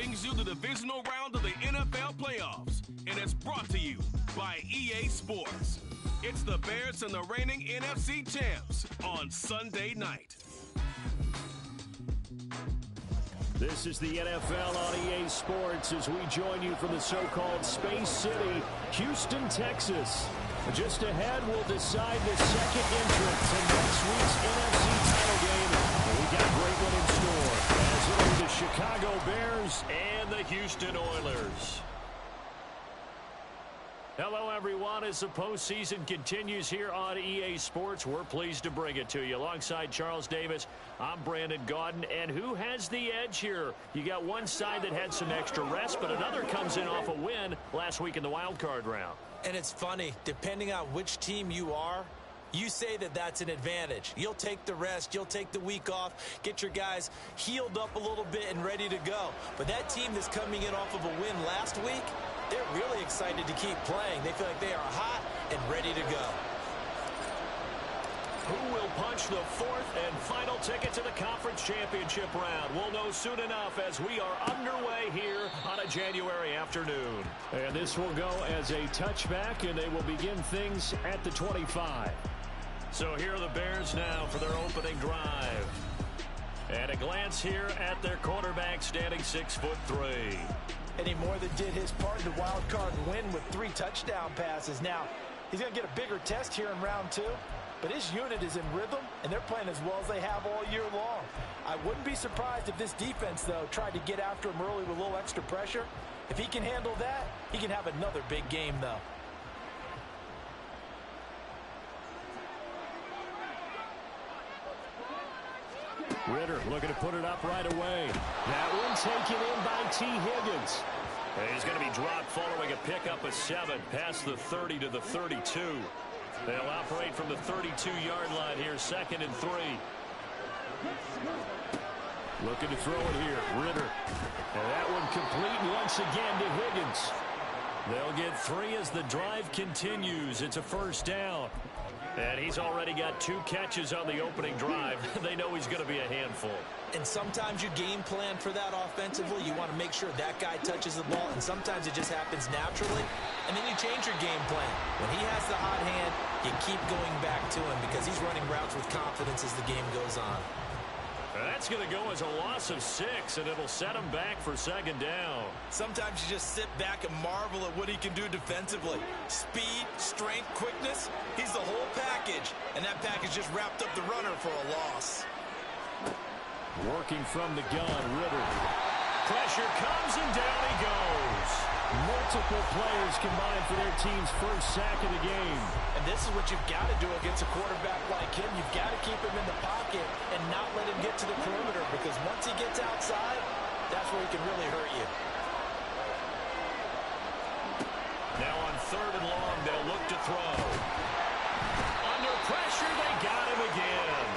brings you the divisional round of the NFL playoffs, and it's brought to you by EA Sports. It's the Bears and the reigning NFC champs on Sunday night. This is the NFL on EA Sports as we join you from the so-called Space City, Houston, Texas. Just ahead, we'll decide the second entrance in next week's NFC title game. And we got a great one in store as it'll be the Chicago Bears and the Houston Oilers. Hello, everyone. As the postseason continues here on EA Sports, we're pleased to bring it to you. Alongside Charles Davis, I'm Brandon Gaudin. And who has the edge here? You got one side that had some extra rest, but another comes in off a win last week in the wild card round. And it's funny, depending on which team you are, you say that that's an advantage. You'll take the rest, you'll take the week off, get your guys healed up a little bit and ready to go. But that team that's coming in off of a win last week, they're really excited to keep playing. They feel like they are hot and ready to go. Who will punch the fourth and final ticket to the conference championship round? We'll know soon enough as we are underway here on a January afternoon. And this will go as a touchback, and they will begin things at the 25. So here are the Bears now for their opening drive. And a glance here at their quarterback standing 6'3". And he more than did his part in the wild card win with 3 touchdown passes. Now, he's going to get a bigger test here in round 2. But his unit is in rhythm, and they're playing as well as they have all year long. I wouldn't be surprised if this defense, though, tried to get after him early with a little extra pressure. If he can handle that, he can have another big game, though. Ritter looking to put it up right away. That one taken in by T. Higgins. And he's going to be dropped following a pickup of 7 past the 30 to the 32. They'll operate from the 32-yard line here, 2nd and 3. Looking to throw it here, Ritter. And that one complete once again to Higgins. They'll get 3 as the drive continues. It's a first down. And he's already got 2 catches on the opening drive. They know he's going to be a handful. And sometimes you game plan for that offensively. You want to make sure that guy touches the ball, and sometimes it just happens naturally. And then you change your game plan. When he has the hot hand, you keep going back to him because he's running routes with confidence as the game goes on. That's going to go as a loss of 6, and it'll set him back for 2nd down. Sometimes you just sit back and marvel at what he can do defensively. Speed, strength, quickness, he's the whole package. And that package just wrapped up the runner for a loss. Working from the gun, Ritter. Pressure comes, and down he goes. Multiple players combined for their team's first sack of the game. And this is what you've got to do against a quarterback like him. You've got to keep him in the pocket and not let him get to the perimeter, because once he gets outside, that's where he can really hurt you. Now on 3rd and long, they'll look to throw. Under pressure, they got him again.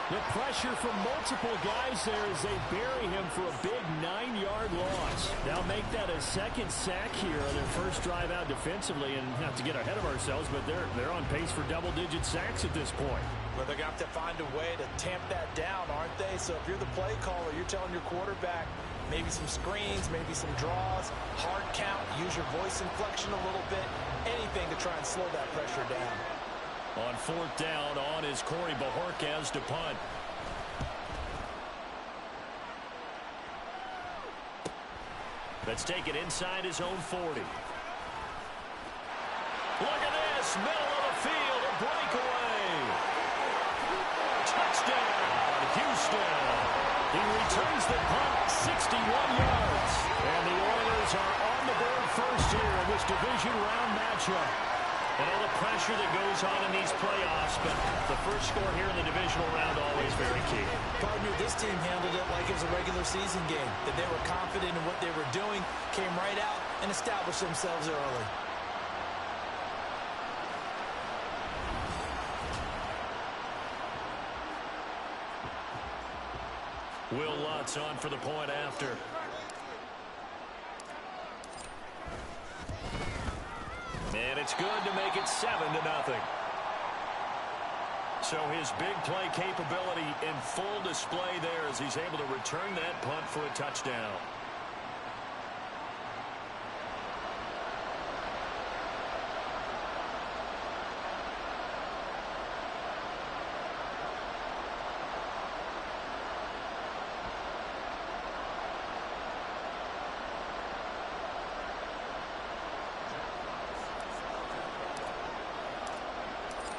The pressure from multiple guys there as they bury him for a big 9-yard loss. They'll make that a 2nd sack here on their first drive out defensively, and not to get ahead of ourselves, but they're on pace for double-digit sacks at this point. Well, they're going to have to find a way to tamp that down, aren't they? So if you're the play caller, you're telling your quarterback maybe some screens, maybe some draws, hard count, use your voice inflection a little bit, anything to try and slow that pressure down. On 4th down, on is Corey Bajorquez to punt. Let's take it inside his own 40. Look at this, middle of the field, a breakaway. Touchdown, Houston. He returns the punt 61 yards. And the Oilers are on the board first here in this division round matchup. And all the pressure that goes on in these playoffs, but the first score here in the divisional round always very key. Partner, this team handled it like it was a regular season game, that they were confident in what they were doing, came right out and established themselves early. Will Lutz on for the point after. And it's good to make it 7-0. So his big play capability in full display there as he's able to return that punt for a touchdown.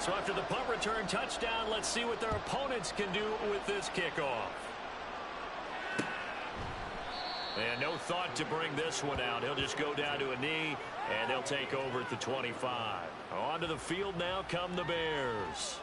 So after the punt return touchdown, let's see what their opponents can do with this kickoff. And no thought to bring this one out. He'll just go down to a knee, and they'll take over at the 25. Onto the field now come the Bears.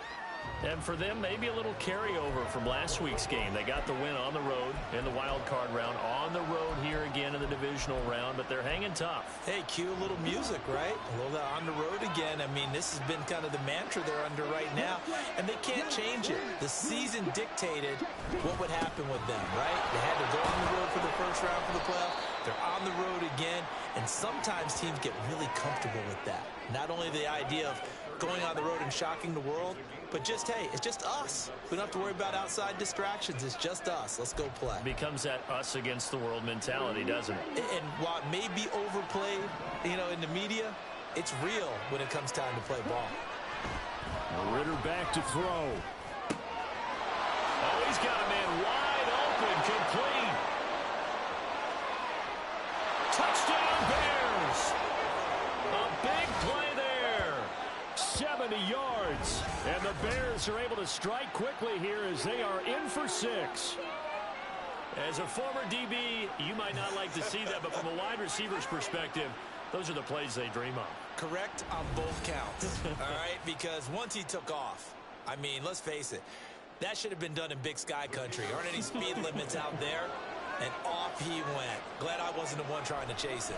And for them, maybe a little carryover from last week's game. They got the win on the road in the wild card round, on the road here again in the divisional round, but they're hanging tough. Hey, cue a little music, right? A little on the road again. I mean, this has been kind of the mantra they're under right now, and they can't change it. The season dictated what would happen with them, right? They had to go on the road for the first round for the playoff. They're on the road again, and sometimes teams get really comfortable with that. Not only the idea of going on the road and shocking the world, but just, hey, it's just us. We don't have to worry about outside distractions. It's just us. Let's go play. Becomes that us against the world mentality, doesn't it? And while it may be overplayed, you know, in the media, it's real when it comes time to play ball. Ritter back to throw. Oh, he's got a man wide open, complete. Touchdown, Bears. A big play there. 70 yards. And the Bears are able to strike quickly here as they are in for 6. As a former DB, you might not like to see that, but from a wide receiver's perspective, those are the plays they dream of. Correct on both counts, all right? Because once he took off, I mean, let's face it, that should have been done in Big Sky country. Aren't any speed limits out there? And off he went. Glad I wasn't the one trying to chase it.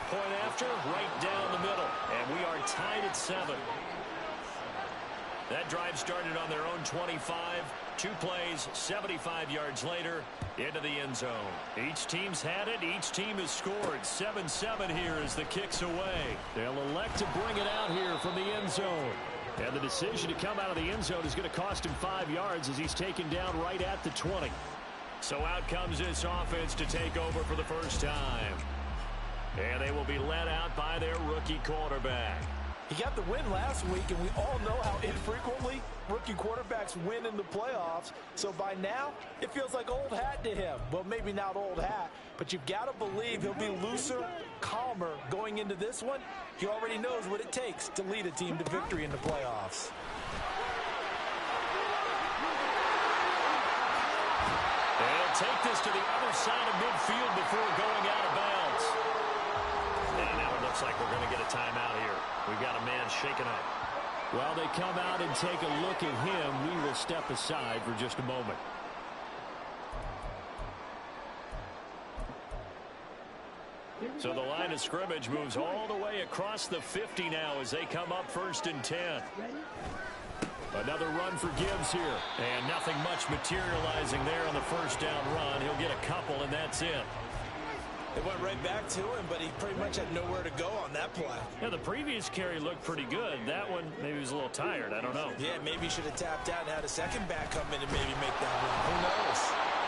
Point after, right down the middle. And we are tied at 7. That drive started on their own 25. 2 plays, 75 yards later, into the end zone. Each team's had it. Each team has scored. 7-7 here as the kick's away. They'll elect to bring it out here from the end zone. And the decision to come out of the end zone is going to cost him 5 yards as he's taken down right at the 20. So out comes this offense to take over for the first time. And they will be led out by their rookie quarterback. He got the win last week, and we all know how infrequently rookie quarterbacks win in the playoffs. So by now, it feels like old hat to him. Well, maybe not old hat, but you've got to believe he'll be looser, calmer going into this one. He already knows what it takes to lead a team to victory in the playoffs. They'll take this to the other side of midfield before going out of bounds. And now it looks like we're going to get a timeout here. We've got a man shaken up. While they come out and take a look at him, we will step aside for just a moment. So the line of scrimmage moves all the way across the 50 now as they come up 1st and 10. Another run for Gibbs here. And nothing much materializing there on the first down run. He'll get a couple, and that's it. It went right back to him, but he pretty much had nowhere to go on that play. Yeah, the previous carry looked pretty good. That one, maybe he was a little tired. I don't know. Yeah, maybe he should have tapped out and had a second back come in and maybe make that run. Who knows?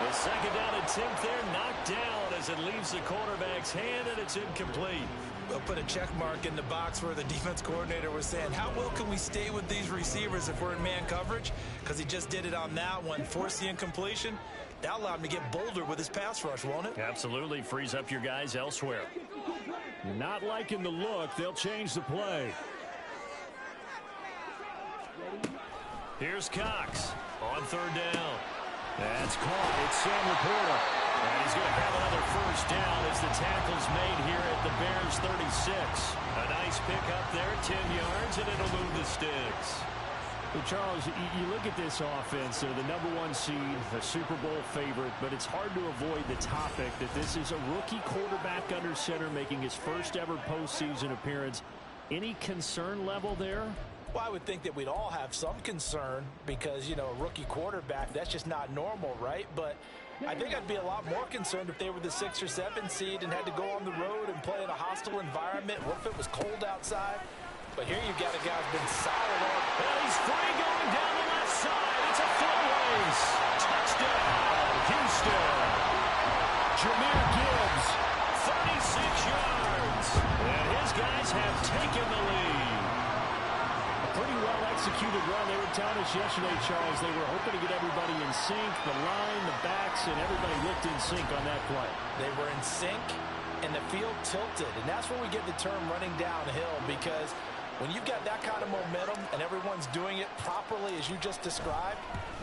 The second down attempt there knocked down as it leaves the quarterback's hand, and it's incomplete. We'll put a check mark in the box where the defense coordinator was saying, how well can we stay with these receivers if we're in man coverage? Because he just did it on that one, forced the incompletion. That allowed him to get bolder with his pass rush, won't it? Absolutely. Frees up your guys elsewhere. Not liking the look. They'll change the play. Here's Cox on 3rd down. That's caught. It's Sam Laporta. And he's going to have another first down as the tackle's made here at the Bears 36. A nice pick up there, 10 yards, and it'll move the sticks. Well, Charles, you look at this offense, they're the #1 seed, a Super Bowl favorite, but it's hard to avoid the topic that this is a rookie quarterback under center making his first ever postseason appearance. Any concern level there? Well, I would think that we'd all have some concern because, you know, a rookie quarterback, that's just not normal, right? But I think I'd be a lot more concerned if they were the 6 or 7 seed and had to go on the road and play in a hostile environment. What if it was cold outside? But here you've got a guy who's been solid on. Well, he's free going down the left side. It's a foot race. Touchdown, Houston. Jahmyr Gibbs, 36 yards. And his guys have taken the lead. A pretty well-executed run. They were telling us yesterday, Charles, they were hoping to get everybody in sync, the line, the backs, and everybody looked in sync on that play. They were in sync, and the field tilted. And that's where we get the term running downhill because When you've got that kind of momentum and everyone's doing it properly as you just described,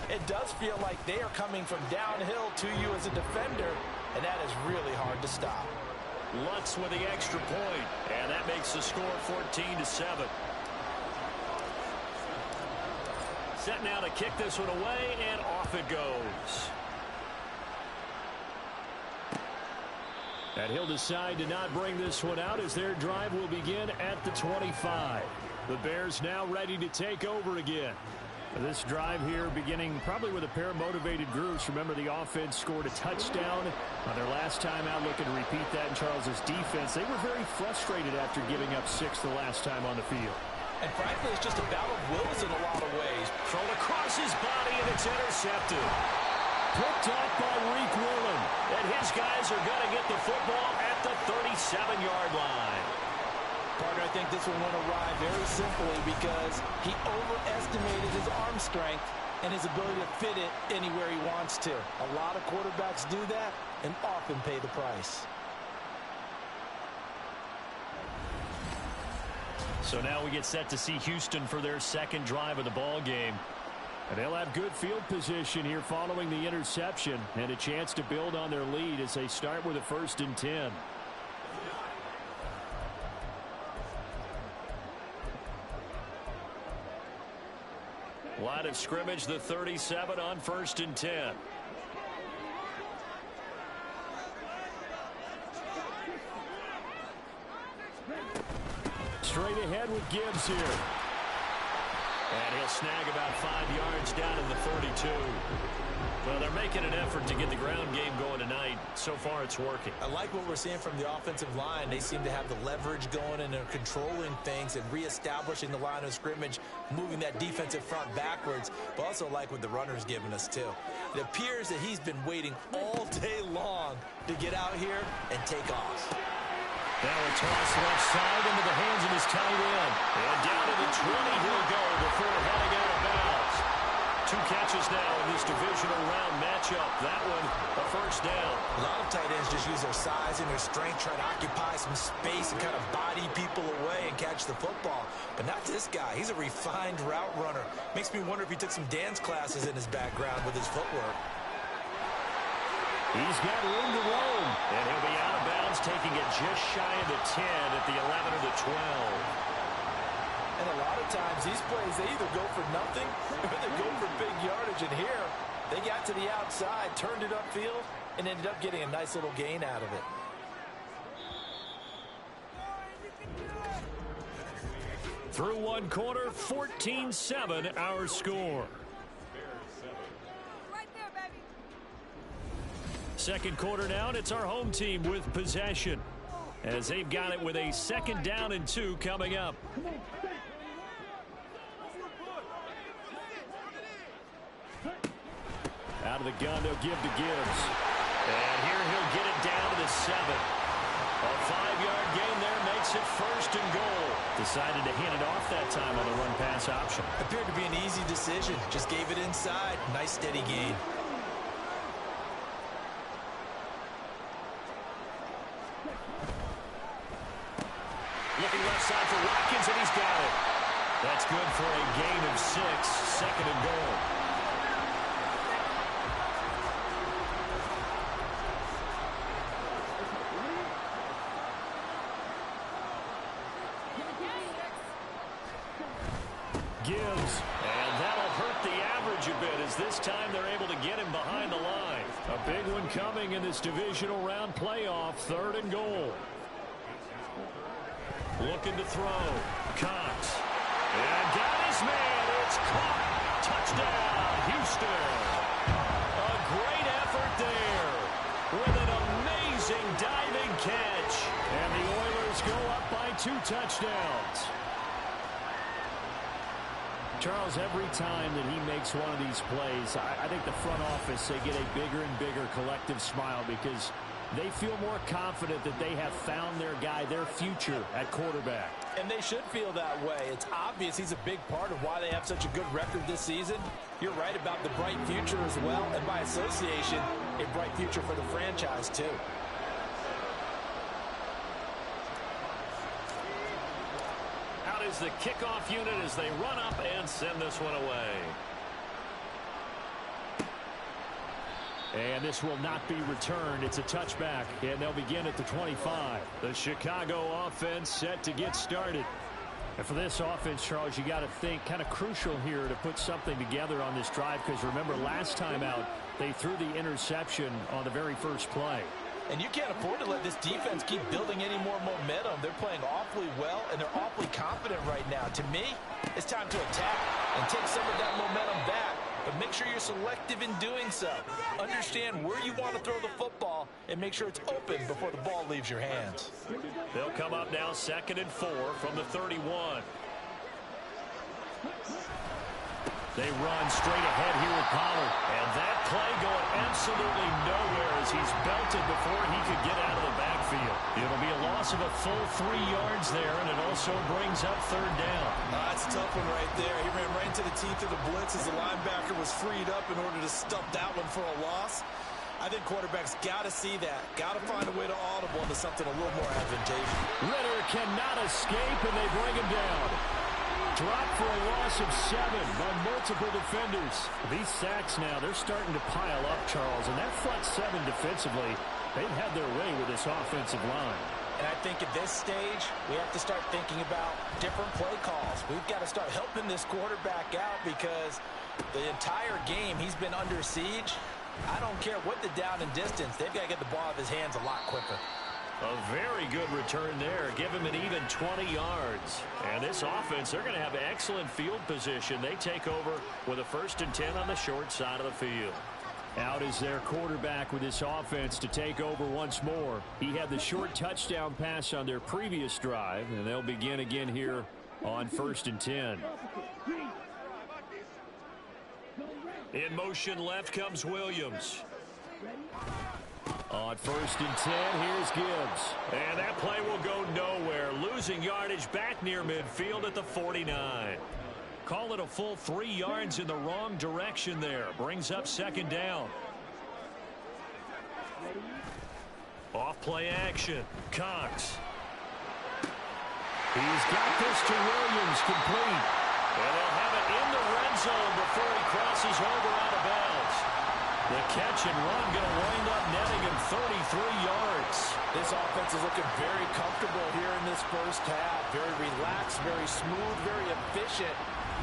it does feel like they are coming from downhill to you as a defender, and that is really hard to stop. Lutz with the extra point, and that makes the score 14-7. Set now to kick this one away, and off it goes. And he'll decide to not bring this one out as their drive will begin at the 25. The Bears now ready to take over again. This drive here beginning probably with a pair of motivated groups. Remember, the offense scored a touchdown on their last time out, looking to repeat that in Charles's defense. They were very frustrated after giving up 6 the last time on the field. And frankly, it's just a battle of wills in a lot of ways. Thrown across his body, and it's intercepted. Picked off by Reek Willen. And his guys are going to get the football at the 37-yard line. Partner, I think this one went awry very simply because he overestimated his arm strength and his ability to fit it anywhere he wants to. A lot of quarterbacks do that and often pay the price. So now we get set to see Houston for their second drive of the ball game. And they'll have good field position here following the interception and a chance to build on their lead as they start with a 1st and 10. Line of scrimmage, the 37 on 1st and 10. Straight ahead with Gibbs here. And he'll snag about 5 yards down in the 32. Well, they're making an effort to get the ground game going tonight. So far, it's working. I like what we're seeing from the offensive line. They seem to have the leverage going, and they're controlling things and reestablishing the line of scrimmage, moving that defensive front backwards, but also like what the runner's giving us, too. It appears that he's been waiting all day long to get out here and take off. Now a toss left side into the hands of his tight end. And down to the 20 he'll go before heading out of bounds. 2 catches now in this divisional round matchup. That one, a 1st down. A lot of tight ends just use their size and their strength, try to occupy some space and kind of body people away and catch the football. But not this guy. He's a refined route runner. Makes me wonder if he took some dance classes in his background with his footwork. He's got room to roam, and he'll be out of bounds, taking it just shy of the 10 at the 11 or the 12. And a lot of times, these plays, they either go for nothing or they go for big yardage. And here, they got to the outside, turned it upfield, and ended up getting a nice little gain out of it. Through one quarter, 14-7 our score. Second quarter now, and it's our home team with possession as they've got it with a 2nd down and 2 coming up. Out of the gun, they'll give to Gibbs. And here he'll get it down to the 7. A 5-yard gain there makes it 1st and goal. Decided to hand it off that time on the run-pass option. Appeared to be an easy decision. Just gave it inside. Nice steady gain. Looking left side for Watkins, and he's got it. That's good for a gain of 6, 2nd and goal. Gibbs, and that'll hurt the average a bit as this time they're able to get him behind the line. A big one coming in this divisional round playoff, 3rd and goal. Looking to throw. Cox. And got his man. It's caught. Touchdown, Houston. A great effort there with an amazing diving catch. And the Oilers go up by 2 touchdowns. Charles, every time that he makes one of these plays, I think the front office, they get a bigger and bigger collective smile because they feel more confident that they have found their guy, their future at quarterback. And they should feel that way. It's obvious he's a big part of why they have such a good record this season. You're right about the bright future as well, and by association, a bright future for the franchise too. Out is the kickoff unit as they run up and send this one away. And this will not be returned. It's a touchback, and they'll begin at the 25. The Chicago offense set to get started. And for this offense, Charles, you got to think kind of crucial here to put something together on this drive, because remember last time out they threw the interception on the very first play. And you can't afford to let this defense keep building any more momentum. They're playing awfully well, and they're awfully confident right now. To me, it's time to attack and take some of that momentum back. But make sure you're selective in doing so. Understand where you want to throw the football and make sure it's open before the ball leaves your hands. They'll come up now 2nd and 4 from the 31. They run straight ahead here with Pollard. And that play going absolutely nowhere as he's belted before he could get out of the backfield. It'll be a loss of a full 3 yards there, and it also brings up 3rd down. That's a tough one right there. He ran right into the teeth of the blitz as the linebacker was freed up in order to stuff that one for a loss. I think quarterbacks got to see that. Got to find a way to audible into something a little more advantageous. Ritter cannot escape, and they bring him down. Dropped for a loss of 7 by multiple defenders. These sacks now, they're starting to pile up, Charles, and that front 7 defensively, they've had their way with this offensive line. And I think at this stage, we have to start thinking about different play calls. We've got to start helping this quarterback out because the entire game he's been under siege. I don't care what the down and distance, they've got to get the ball out of his hands a lot quicker. A very good return there. Give him an even 20 yards. And this offense, they're going to have excellent field position. They take over with a 1st and 10 on the short side of the field. Out is their quarterback with this offense to take over once more. He had the short touchdown pass on their previous drive, and they'll begin again here on 1st and 10. In motion left comes Williams. On 1st and 10, here's Gibbs. And that play will go nowhere. Losing yardage back near midfield at the 49. Call it a full 3 yards in the wrong direction there. Brings up 2nd down. Off play action. Cox. He's got this to Williams, complete. And they'll have it in the red zone before he crosses over out of bounds. The catch and run going to wind up netting him 33 yards. This offense is looking very comfortable here in this first half. Very relaxed, very smooth, very efficient.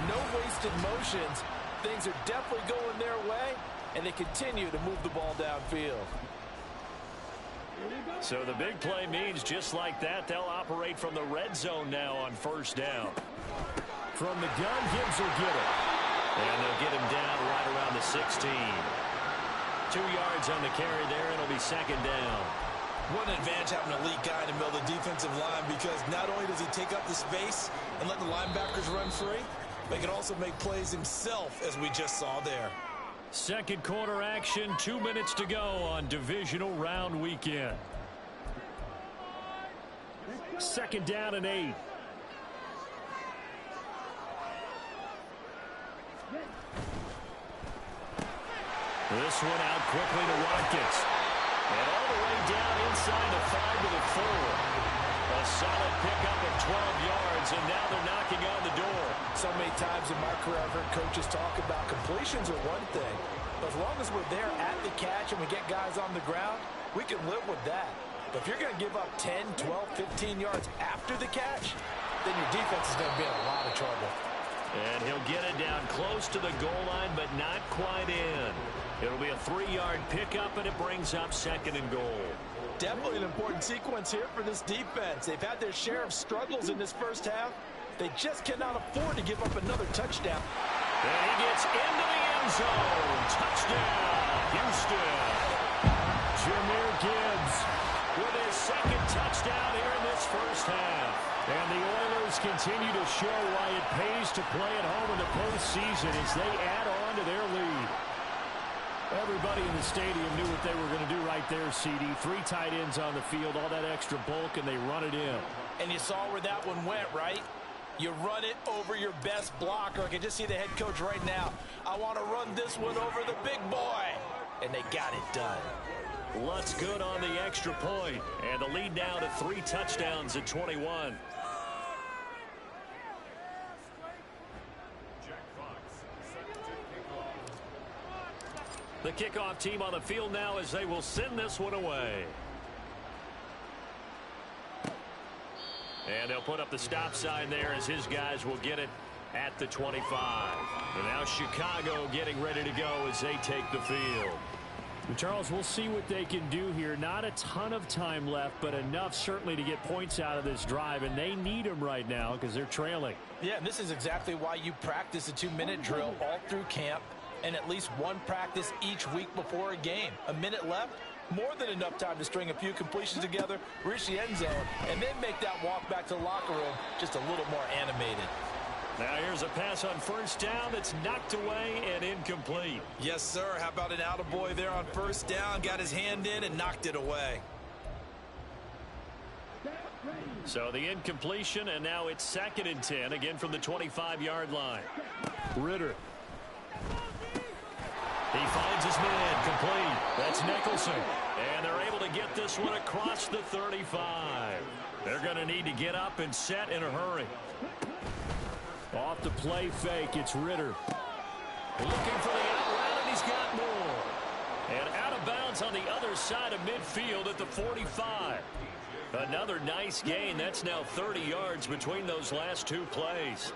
No wasted motions. Things are definitely going their way, and they continue to move the ball downfield. So the big play means just like that, they'll operate from the red zone now on 1st down. From the gun, Gibbs will get it. And they'll get him down right around the 16. 2 yards on the carry there, and it'll be 2nd down. What an advantage having an elite guy in the middle of the defensive line, because not only does he take up the space and let the linebackers run free, but he can also make plays himself, as we just saw there. 2nd quarter action, 2 minutes to go on divisional round weekend. 2nd down and 8. This one out quickly to Watkins. And all the way down inside the 5 to the 4. A solid pickup of 12 yards, and now they're knocking on the door. So many times in my career I've heard coaches talk about completions are one thing. But as long as we're there at the catch and we get guys on the ground, we can live with that. But if you're going to give up 10, 12, 15 yards after the catch, then your defense is going to be in a lot of trouble. And he'll get it down close to the goal line, but not quite in. It'll be a 3-yard pickup, and it brings up 2nd and goal. Definitely an important sequence here for this defense. They've had their share of struggles in this first half. They just cannot afford to give up another touchdown. And he gets into the end zone. Touchdown, Houston. Jahmyr Gibbs with his 2nd touchdown here in this first half. And the Oilers continue to show why it pays to play at home in the postseason as they add on to their lead. Everybody in the stadium knew what they were going to do right there, CD. 3 tight ends on the field, all that extra bulk, and they run it in. And you saw where that one went, right? You run it over your best blocker. I can just see the head coach right now. I want to run this one over the big boy. And they got it done. Lutz good on the extra point. And the lead now to 3 touchdowns at 21. The kickoff team on the field now as they will send this one away. And they'll put up the stop sign there as his guys will get it at the 25. And now Chicago getting ready to go as they take the field. Charles, we'll see what they can do here. Not a ton of time left, but enough certainly to get points out of this drive, and they need them right now because they're trailing. Yeah, and this is exactly why you practice a 2-minute drill all through camp and at least one practice each week before a game. A minute left, more than enough time to string a few completions together, reach the end zone, and then make that walk back to the locker room just a little more animated. Now here's a pass on first down that's knocked away and incomplete. Yes, sir. How about an attaboy there on first down? Got his hand in and knocked it away. So the incompletion, and now it's 2nd and 10, again from the 25-yard line. Ritter. He finds his man complete. That's Nicholson. And they're able to get this one across the 35. They're going to need to get up and set in a hurry. Off the play fake, it's Ritter. Looking for the out route, and he's got more. And out of bounds on the other side of midfield at the 45. Another nice gain. That's now 30 yards between those last two plays.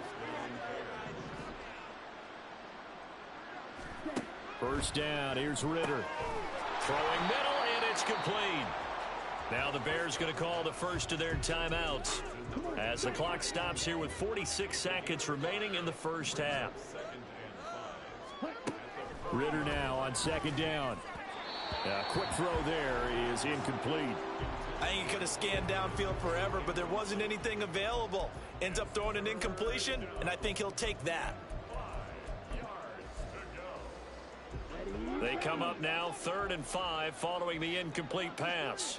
First down, here's Ritter. Throwing middle, and it's complete. Now the Bears going to call the first of their timeouts as the clock stops here with 46 seconds remaining in the first half. Ritter now on 2nd down. A quick throw there is incomplete. I think he could have scanned downfield forever, but there wasn't anything available. Ends up throwing an incompletion, and I think he'll take that. They come up now 3rd and 5 following the incomplete pass.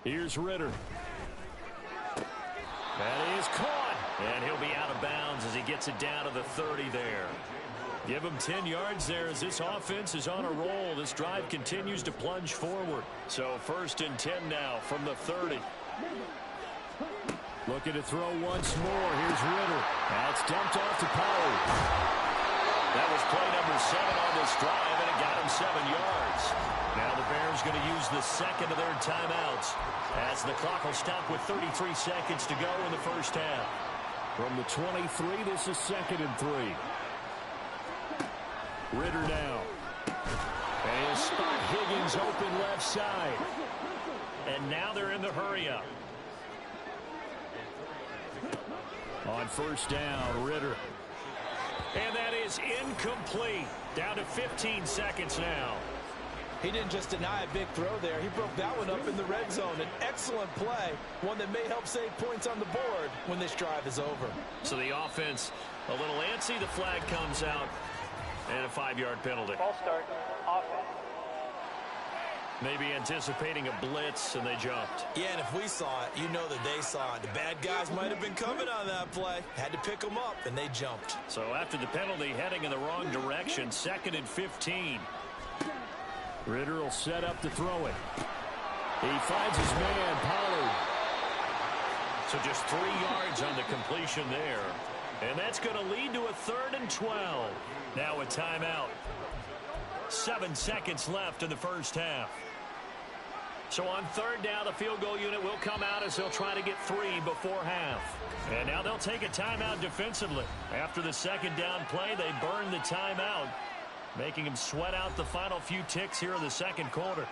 Here's Ritter. That is caught. And he'll be out of bounds as he gets it down to the 30 there. Give him 10 yards there as this offense is on a roll. This drive continues to plunge forward. So 1st and 10 now from the 30. Looking to throw once more. Here's Ritter. That's dumped off to Pollard. That was play number 7 on this drive, and it got him 7 yards. Now the Bears going to use the second of their timeouts as the clock will stop with 33 seconds to go in the first half. From the 23, this is 2nd and 3. Ritter now. And he'll spot Higgins open left side. And now they're in the hurry-up. On first down, Ritter. And that is incomplete. Down to 15 seconds now. He didn't just deny a big throw there. He broke that one up in the red zone. An excellent play, one that may help save points on the board when this drive is over. So the offense a little antsy. The flag comes out, and a 5-yard penalty. Ball start, offense. Maybe anticipating a blitz, and they jumped. Yeah, and if we saw it, you know that they saw it. The bad guys might have been coming on that play. Had to pick them up, and they jumped. So after the penalty, heading in the wrong direction, 2nd and 15. Ritter will set up to throw it. He finds his man, Pollard. So just 3 yards on the completion there. And that's going to lead to a 3rd and 12. Now a timeout. 7 seconds left in the first half. So on 3rd down, the field goal unit will come out as they'll try to get 3 before half. And now they'll take a timeout defensively. After the 2nd down play, they burn the timeout, making them sweat out the final few ticks here in the 2nd quarter.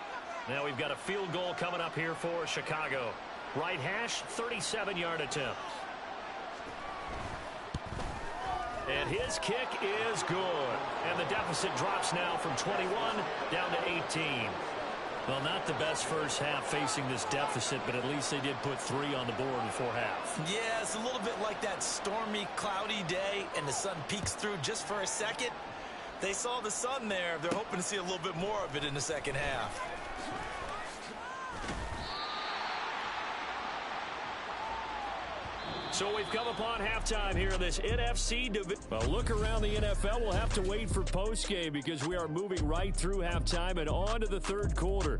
Now we've got a field goal coming up here for Chicago. Right hash, 37-yard attempt. And his kick is good. And the deficit drops now from 21 down to 18. Well, not the best first half facing this deficit, but at least they did put 3 on the board before half. Yeah, it's a little bit like that stormy, cloudy day, and the sun peeks through just for a second. They saw the sun there. They're hoping to see a little bit more of it in the second half. So we've come upon halftime here in this NFC division. Well, look around the NFL. We'll have to wait for postgame because we are moving right through halftime and on to the 3rd quarter.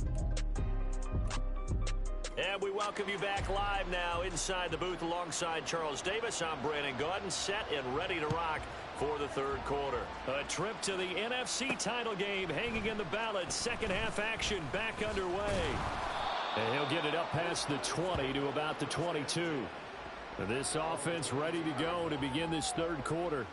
And we welcome you back live now inside the booth alongside Charles Davis. I'm Brandon Gaudin, set and ready to rock for the third quarter. A trip to the NFC title game hanging in the balance. Second half action back underway. And he'll get it up past the 20 to about the 22. This offense ready to go to begin this third quarter.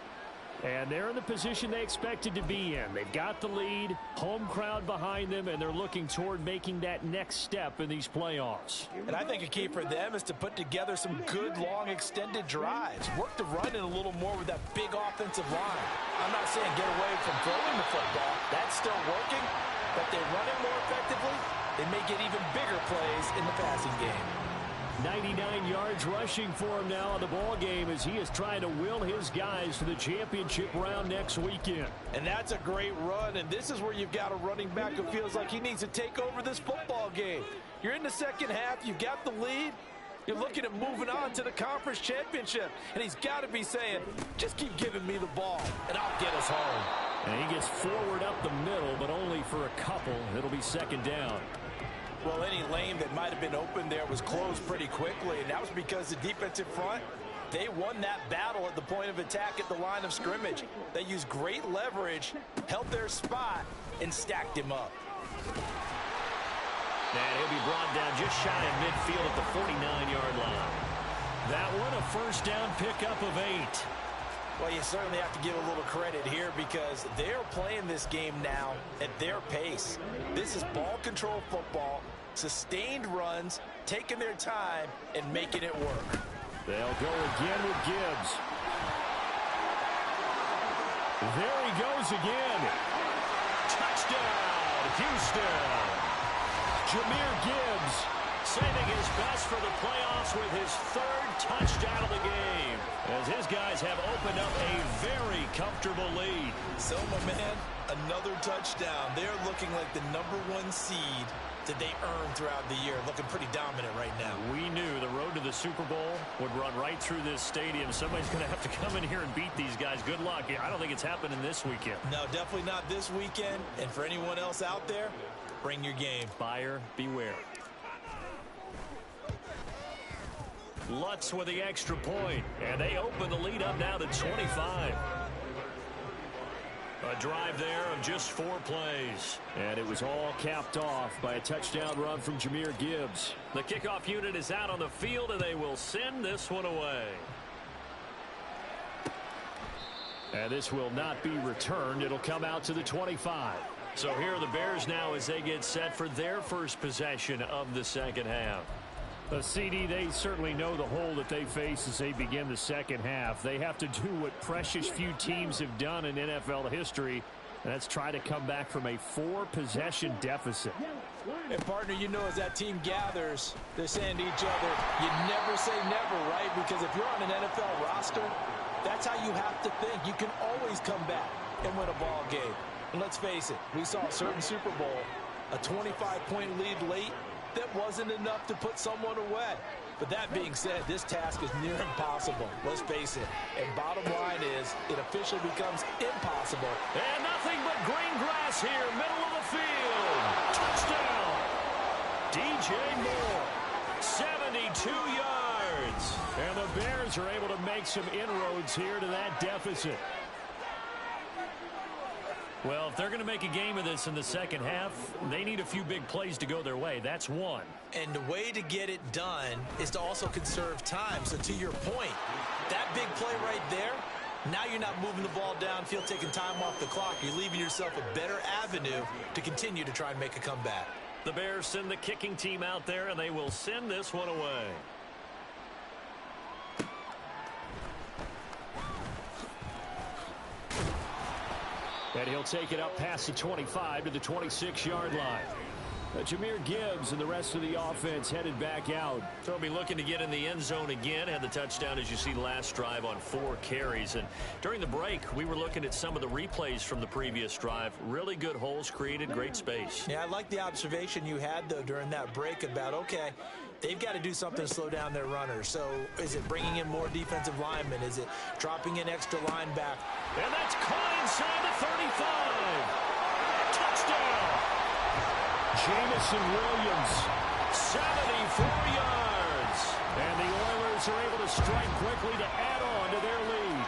And they're in the position they expected to be in. They've got the lead, home crowd behind them, and they're looking toward making that next step in these playoffs. And I think a key for them is to put together some good, long, extended drives. Work the run in a little more with that big offensive line. I'm not saying get away from throwing the football. That's still working. But they run it more effectively. They may get even bigger plays in the passing game. 99 yards rushing for him now in the ball game as he is trying to will his guys to the championship round next weekend. And that's a great run, and this is where you've got a running back who feels like he needs to take over this football game. You're in the second half, you've got the lead, you're looking at moving on to the conference championship, and he's got to be saying, just keep giving me the ball, and I'll get us home. And he gets forward up the middle, but only for a couple. It'll be second down. Well, any lane that might have been open there was closed pretty quickly, and that was because the defensive front, they won that battle at the point of attack at the line of scrimmage. They used great leverage, held their spot, and stacked him up. And he'll be brought down just shy of midfield at the 49-yard line. That one a first down pickup of 8. Well, you certainly have to give a little credit here because they're playing this game now at their pace. This is ball control football, sustained runs, taking their time, and making it work. They'll go again with Gibbs. There he goes again. Touchdown, Houston. Jahmyr Gibbs saving his best for the playoffs with his third touchdown of the game, as his guys have opened up a very comfortable lead. So, my man, another touchdown. They're looking like the #1 seed that they earned throughout the year. Looking pretty dominant right now. We knew the road to the Super Bowl would run right through this stadium. Somebody's going to have to come in here and beat these guys. Good luck. I don't think it's happening this weekend. No, definitely not this weekend. And for anyone else out there, bring your game. Buyer beware. Lutz with the extra point, and they open the lead up now to 25. A drive there of just 4 plays. And it was all capped off by a touchdown run from Jahmyr Gibbs. The kickoff unit is out on the field, and they will send this one away. And this will not be returned. It'll come out to the 25. So here are the Bears now as they get set for their first possession of the second half. CD, they certainly know the hole that they face as they begin the second half. They have to do what precious few teams have done in NFL history, and that's try to come back from a 4-possession deficit. And, partner, you know as that team gathers, they're saying to each other, you never say never, right? Because if you're on an NFL roster, that's how you have to think. You can always come back and win a ball game. And let's face it, we saw a certain Super Bowl, a 25-point lead late, that wasn't enough to put someone away. But that being said, this task is near impossible. Let's face it. And bottom line is, it officially becomes impossible. And nothing but green grass here, middle of the field. Touchdown. DJ Moore, 72 yards. And the Bears are able to make some inroads here to that deficit. Well, if they're going to make a game of this in the second half, they need a few big plays to go their way. That's one. And the way to get it done is to also conserve time. So to your point, that big play right there, now you're not moving the ball downfield, taking time off the clock. You're leaving yourself a better avenue to continue to try and make a comeback. The Bears send the kicking team out there, and they will send this one away. And he'll take it up past the 25 to the 26-yard line. Jahmyr Gibbs and the rest of the offense headed back out. They'll be looking to get in the end zone again. Had the touchdown, as you see, last drive on 4 carries. And during the break, we were looking at some of the replays from the previous drive. Really good holes created, great space. Yeah, I like the observation you had, though, during that break about, okay, they've got to do something to slow down their runners. So is it bringing in more defensive linemen? Is it dropping in extra linebacker? And that's caught inside the 35. Touchdown. Jamison Williams, 74 yards. And the Oilers are able to strike quickly to add on to their lead.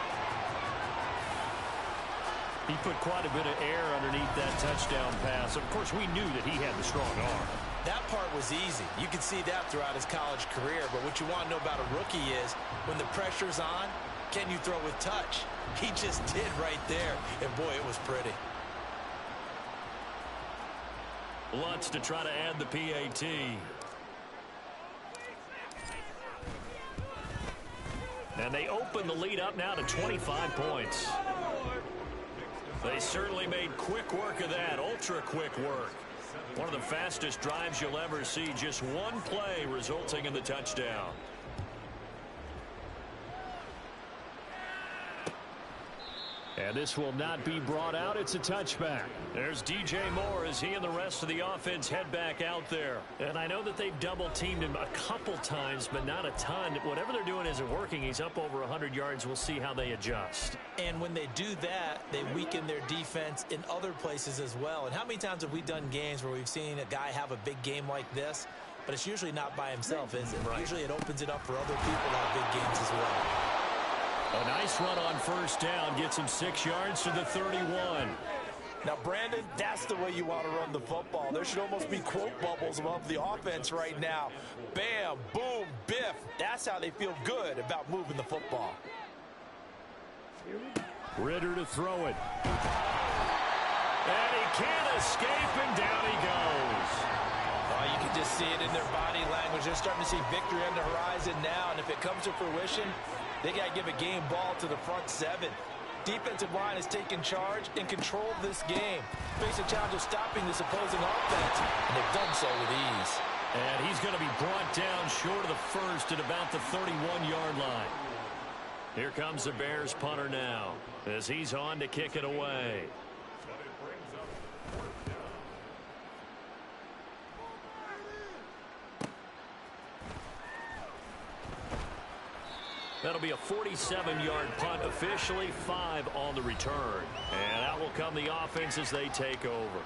He put quite a bit of air underneath that touchdown pass. Of course, we knew that he had the strong arm. That part was easy. You could see that throughout his college career. But what you want to know about a rookie is when the pressure's on, can you throw with touch? He just did right there. And, boy, it was pretty. Lutz to try to add the PAT. And they open the lead up now to 25 points. They certainly made quick work of that, ultra-quick work. One of the fastest drives you'll ever see, just one play resulting in the touchdown. And this will not be brought out. It's a touchback. There's DJ Moore as he and the rest of the offense head back out there. And I know that they've double-teamed him a couple times, but not a ton. Whatever they're doing isn't working. He's up over 100 yards. We'll see how they adjust. And when they do that, they weaken their defense in other places as well. And how many times have we done games where we've seen a guy have a big game like this? But it's usually not by himself, is it? Right. Usually it opens it up for other people to have big games as well. A nice run on first down gets him 6 yards to the 31. Now, Brandon, that's the way you want to run the football. There should almost be quote bubbles above the offense right now. Bam, boom, biff. That's how they feel good about moving the football. Ritter to throw it. And he can't escape, and down he goes. Oh, you can just see it in their body language. They're starting to see victory on the horizon now, and if it comes to fruition, they got to give a game ball to the front seven. Defensive line has taken charge and controlled this game. Face a challenge of stopping this opposing offense, and they've done so with ease. And he's going to be brought down short of the first at about the 31-yard line. Here comes the Bears punter now as he's on to kick it away. That'll be a 47-yard punt, officially 5 on the return. And out will come the offense as they take over.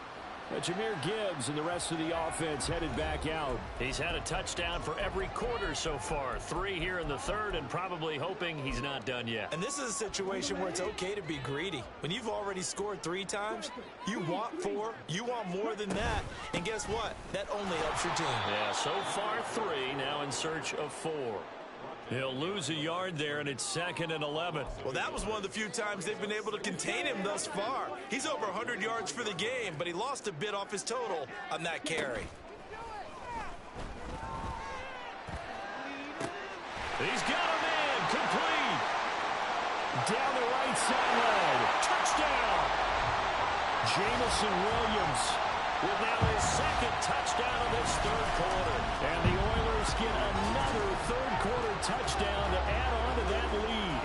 Jahmyr Gibbs and the rest of the offense headed back out. He's had a touchdown for every quarter so far. 3 here in the third, and probably hoping he's not done yet. And this is a situation where it's okay to be greedy. When you've already scored 3 times, you want 4, you want more than that. And guess what? That only helps your team. Yeah, so far 3, now in search of 4. He'll lose a yard there, and it's 2nd and 11. Well, that was one of the few times they've been able to contain him thus far. He's over 100 yards for the game, but he lost a bit off his total on that carry. He's got him in, complete. Down the right side. Touchdown. Jamison Williams with now his 2nd touchdown of this third quarter. And the Oilers get another third-quarter touchdown to add on to that lead.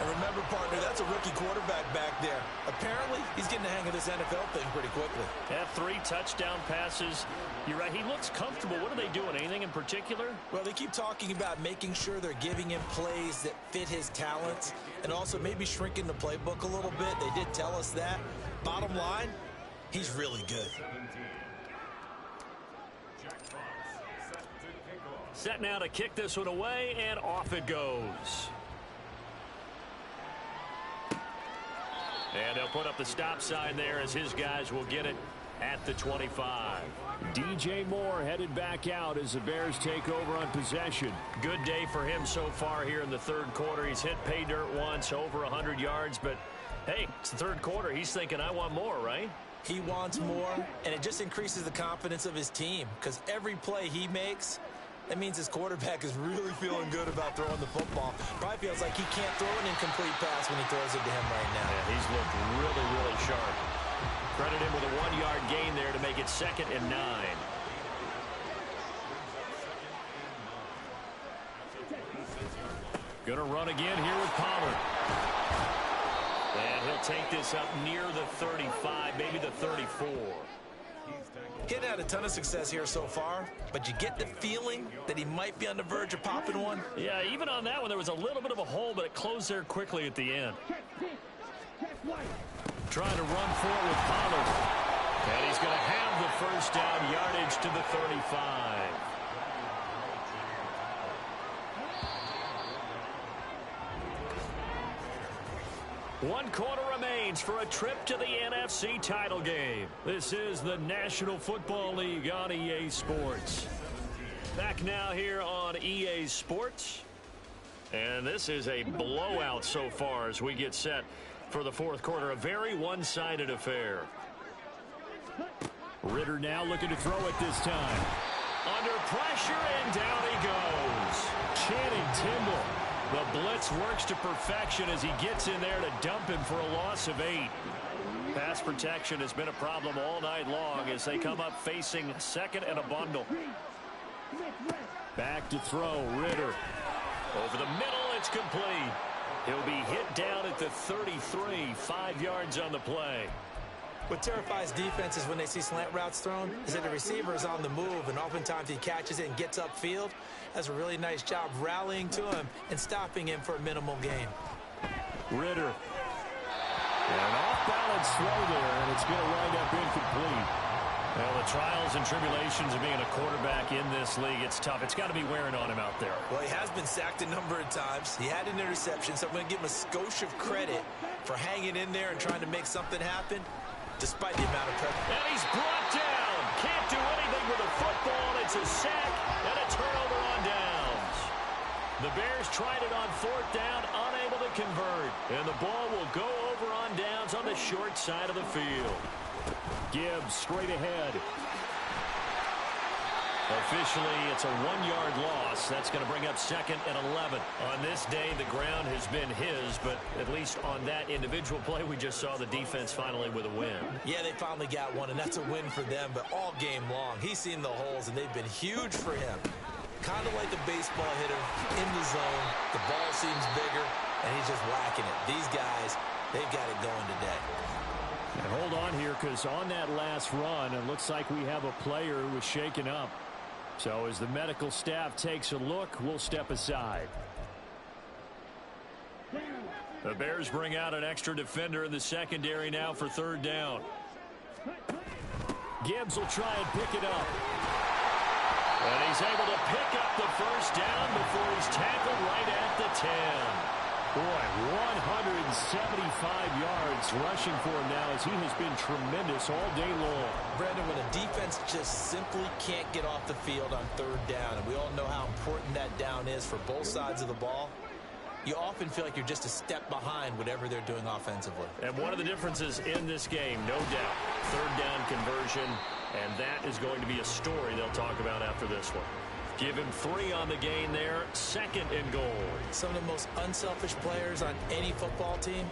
And remember, partner, that's a rookie quarterback back there. Apparently, he's getting the hang of this NFL thing pretty quickly. Had 3 touchdown passes. You're right, he looks comfortable. What are they doing? Anything in particular? Well, they keep talking about making sure they're giving him plays that fit his talents and also maybe shrinking the playbook a little bit. They did tell us that. Bottom line, he's really good. Set now to kick this one away, and off it goes. And they'll put up the stop sign there as his guys will get it at the 25. DJ Moore headed back out as the Bears take over on possession. Good day for him so far here in the third quarter. He's hit pay dirt once, over 100 yards, but hey, it's the third quarter. He's thinking, I want more, right? He wants more, and it just increases the confidence of his team because every play he makes, that means his quarterback is really feeling good about throwing the football. Probably feels like he can't throw an incomplete pass when he throws it to him right now. Yeah, he's looked really, really sharp. Credit him with a 1-yard gain there to make it 2nd and 9. Gonna run again here with Pollard. And he'll take this up near the 35, maybe the 34. He's had a ton of success here so far, but you get the feeling that he might be on the verge of popping one. Yeah, even on that one, there was a little bit of a hole, but it closed there quickly at the end. Trying to run for it with Pollard. And he's going to have the first down, yardage to the 35. One quarter remains. chains for a trip to the NFC title game. This is the National Football League on EA Sports. Back now here on EA Sports. And this is a blowout so far as we get set for the fourth quarter. A very one-sided affair. Ritter now looking to throw it this time. Under pressure, and down he goes. Channing Tindall. The blitz works to perfection as he gets in there to dump him for a loss of 8. Pass protection has been a problem all night long as they come up facing second and a bundle. Back to throw, Ritter. Over the middle, it's complete. He'll be hit down at the 33, 5 yards on the play. What terrifies defenses when they see slant routes thrown is that the receiver is on the move, and oftentimes he catches it and gets upfield. Does a really nice job rallying to him and stopping him for a minimal gain. Ritter. An off-balance throw there, and it's going to wind up incomplete. Well, the trials and tribulations of being a quarterback in this league, it's tough. It's got to be wearing on him out there. Well, he has been sacked a number of times. He had an interception, so I'm going to give him a skosh of credit for hanging in there and trying to make something happen, despite the amount of pressure. And he's brought down. Can't do anything with a football. It's a sack and a turnover on downs. The Bears tried it on fourth down, unable to convert. And the ball will go over on downs on the short side of the field. Gibbs straight ahead. Officially, it's a 1-yard loss. That's going to bring up second and 11. On this day, the ground has been his, but at least on that individual play, we just saw the defense finally with a win. Yeah, they finally got one, and that's a win for them, but all game long, he's seen the holes, and they've been huge for him. Kind of like a baseball hitter in the zone. The ball seems bigger, and he's just whacking it. These guys, they've got it going today. And hold on here, because on that last run, it looks like we have a player who was shaken up. So as the medical staff takes a look, we'll step aside. The Bears bring out an extra defender in the secondary now for third down. Gibbs will try and pick it up. And he's able to pick up the first down before he's tackled right at the 10. Boy, 175 yards rushing for him now as he has been tremendous all day long. Brandon, when a defense just simply can't get off the field on third down, and we all know how important that down is for both sides of the ball, you often feel like you're just a step behind whatever they're doing offensively. And one of the differences in this game, no doubt, third down conversion, and that is going to be a story they'll talk about after this one. Give him 3 on the gain there, second and goal. Some of the most unselfish players on any football team,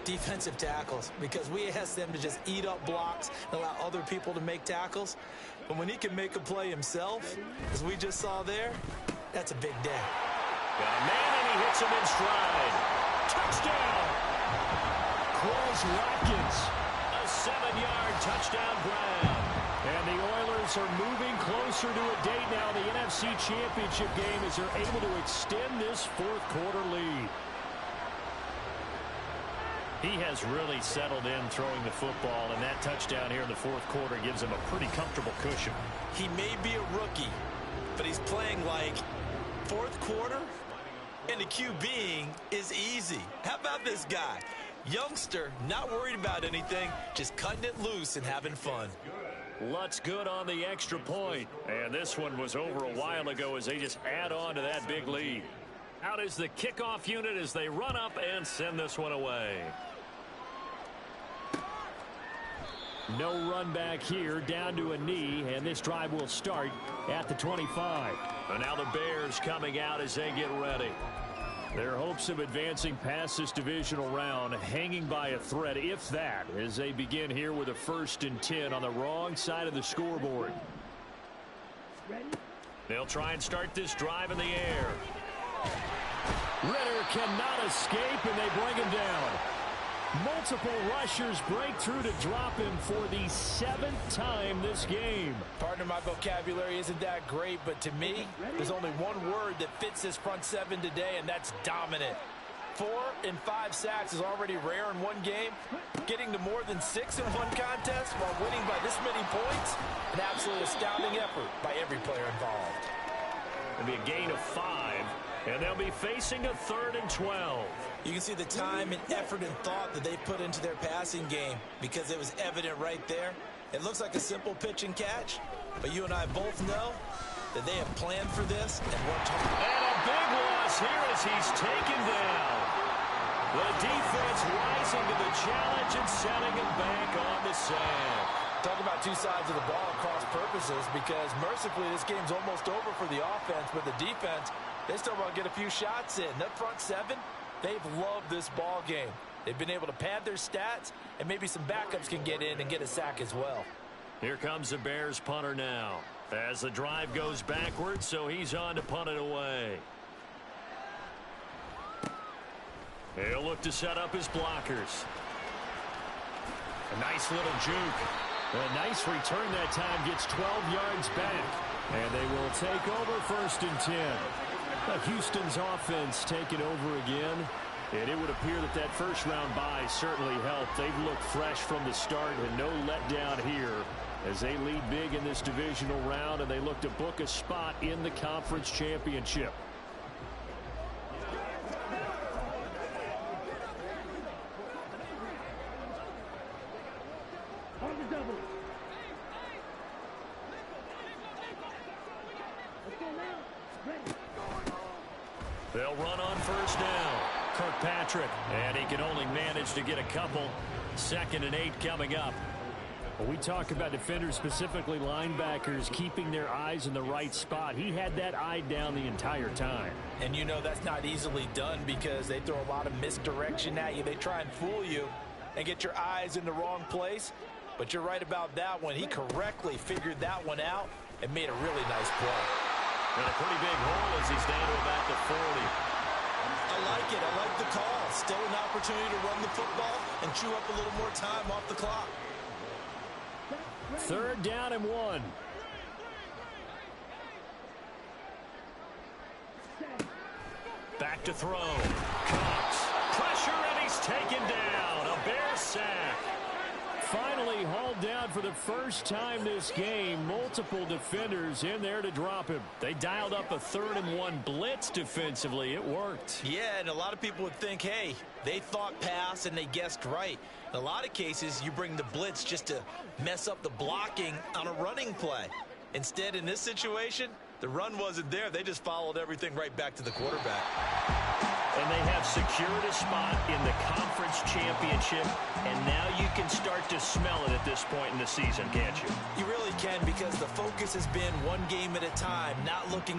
defensive tackles, because we ask them to just eat up blocks and allow other people to make tackles. But when he can make a play himself, as we just saw there, that's a big day. Got a man, and he hits him in stride. Touchdown! Quez Watkins. A 7-yard touchdown grab. And the Oilers are moving closer to a date now, the NFC Championship game, as they're able to extend this fourth quarter lead. He has really settled in throwing the football, and that touchdown here in the fourth quarter gives him a pretty comfortable cushion. He may be a rookie, but he's playing like fourth quarter, and the QBing is easy. How about this guy? Youngster, not worried about anything, just cutting it loose and having fun. Lutz good on the extra point. And this one was over a while ago as they just add on to that big lead. Out is the kickoff unit as they run up and send this one away. No run back here, down to a knee, and this drive will start at the 25. And now the Bears coming out as they get ready. Their hopes of advancing past this divisional round hanging by a thread, if that, as they begin here with a 1st and 10 on the wrong side of the scoreboard. They'll try and start this drive in the air. Ritter cannot escape, and they bring him down. Multiple rushers break through to drop him for the 7th time this game. Partner, my vocabulary isn't that great, but to me, there's only one word that fits this front 7 today, and that's dominant. 4 and 5 sacks is already rare in one game. Getting to more than 6 in one contest while winning by this many points, an absolutely astounding effort by every player involved. It'll be a gain of 5. And they'll be facing a 3rd and 12. You can see the time and effort and thought that they put into their passing game because it was evident right there. It looks like a simple pitch and catch, but you and I both know that they have planned for this and worked hard. And a big loss here as he's taken down. The defense rising to the challenge and setting him back on the sack. Talk about two sides of the ball across purposes, because mercifully this game's almost over for the offense, but the defense, they still want to get a few shots in. That front seven, they've loved this ball game. They've been able to pad their stats, and maybe some backups can get in and get a sack as well. Here comes the Bears punter now, as the drive goes backwards, so he's on to punt it away. He'll look to set up his blockers. A nice little juke. A nice return that time, gets 12 yards back. And they will take over 1st and 10. Houston's offense taking over again. And it would appear that that first-round bye certainly helped. They've looked fresh from the start and no letdown here as they lead big in this divisional round, and they look to book a spot in the conference championship. They'll run on 1st down. Kirkpatrick, and he can only manage to get a couple. 2nd and 8 coming up. Well, we talk about defenders, specifically linebackers, keeping their eyes in the right spot. He had that eye down the entire time. And you know that's not easily done because they throw a lot of misdirection at you. They try and fool you and get your eyes in the wrong place. But you're right about that one. He correctly figured that one out and made a really nice play. And a pretty big hole as he's down to about the 40. I like it. I like the call. Still an opportunity to run the football and chew up a little more time off the clock. 3rd down and 1. Back to throw. Cox. Pressure, and he's taken down. A Bear sack. Finally hauled down for the first time this game. Multiple defenders in there to drop him. They dialed up a 3rd and 1 blitz defensively. It worked. Yeah, and a lot of people would think, hey, they thought pass and they guessed right. In a lot of cases, you bring the blitz just to mess up the blocking on a running play. Instead, in this situation, the run wasn't there. They just followed everything right back to the quarterback. And they have secured a spot in the conference championship, and now you can start to smell it at this point in the season, can't you? You really can, because the focus has been one game at a time, not looking